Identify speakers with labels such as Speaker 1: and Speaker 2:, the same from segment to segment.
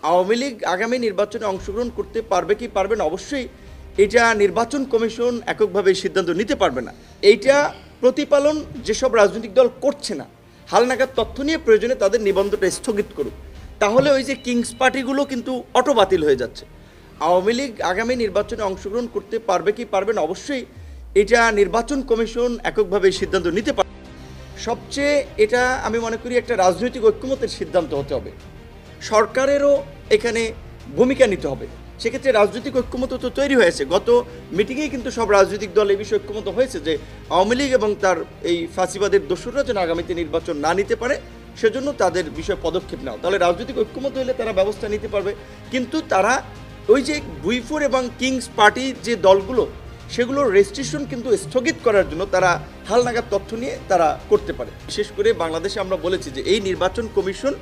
Speaker 1: আওয়ামী লীগ আগামী নির্বাচনে অংশগ্রহণ করতে পারবে কি পারবে না, অবশ্যই এটা নির্বাচন কমিশন এককভাবে সিদ্ধান্ত নিতে পারবে না। এইটা প্রতিপালন যেসব রাজনৈতিক দল করছে না, হালনাগাদ তথ্য নিয়ে প্রয়োজনে তাদের নিবন্ধটা স্থগিত করুক, তাহলে ওই যে কিংস পার্টিগুলো কিন্তু অটো বাতিল হয়ে যাচ্ছে। আওয়ামী লীগ আগামী নির্বাচনে অংশগ্রহণ করতে পারবে কি পারবে না, অবশ্যই এটা নির্বাচন কমিশন এককভাবে সিদ্ধান্ত নিতে পারবে। সবচেয়ে এটা আমি মনে করি একটা রাজনৈতিক ঐক্যমতের সিদ্ধান্ত হতে হবে, সরকারেরও এখানে ভূমিকা নিতে হবে। সেক্ষেত্রে রাজনৈতিক ঐক্যমত তো তৈরি হয়েছে, গত মিটিংয়েই কিন্তু সব রাজনৈতিক দল এই বিষয়ে ঐক্যমত হয়েছে যে আওয়ামী লীগ এবং তার এই ফাঁসিবাদের দোসররা যেন আগামীতে নির্বাচন না নিতে পারে, সেজন্য তাদের বিষয়ে পদক্ষেপ নেওয়া। তাহলে রাজনৈতিক ঐক্যমত হলে তারা ব্যবস্থা নিতে পারবে। কিন্তু তারা ওই যে বুইফোর এবং কিংস পার্টি যে দলগুলো, সেগুলোর রেস্ট্রিকশন কিন্তু স্থগিত করার জন্য তারা হালনাগাদ তথ্য নিয়ে তারা করতে পারে। বিশেষ করে বাংলাদেশে আমরা বলেছি যে এই নির্বাচন কমিশন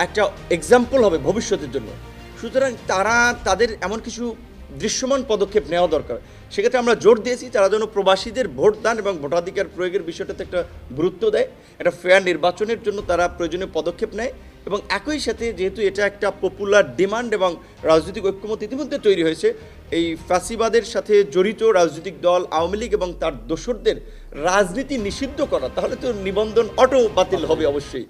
Speaker 1: একটা এক্সাম্পল হবে ভবিষ্যতের জন্য। সুতরাং তারা তাদের এমন কিছু দৃশ্যমান পদক্ষেপ নেওয়া দরকার। সেক্ষেত্রে আমরা জোর দিয়েছি তারা যেন প্রবাসীদের ভোটদান এবং ভোটাধিকার প্রয়োগের বিষয়টাতে একটা গুরুত্ব দেয়, একটা ফেয়ার নির্বাচনের জন্য তারা প্রয়োজনীয় পদক্ষেপ নেয়। এবং একই সাথে যেহেতু এটা একটা পপুলার ডিমান্ড এবং রাজনৈতিক ঐক্যমত ইতিমধ্যে তৈরি হয়েছে, এই ফ্যাসিবাদের সাথে জড়িত রাজনৈতিক দল আওয়ামী লীগ এবং তার দোসরদের রাজনীতি নিষিদ্ধ করা, তাহলে তো নিবন্ধন অটো বাতিল হবে অবশ্যই।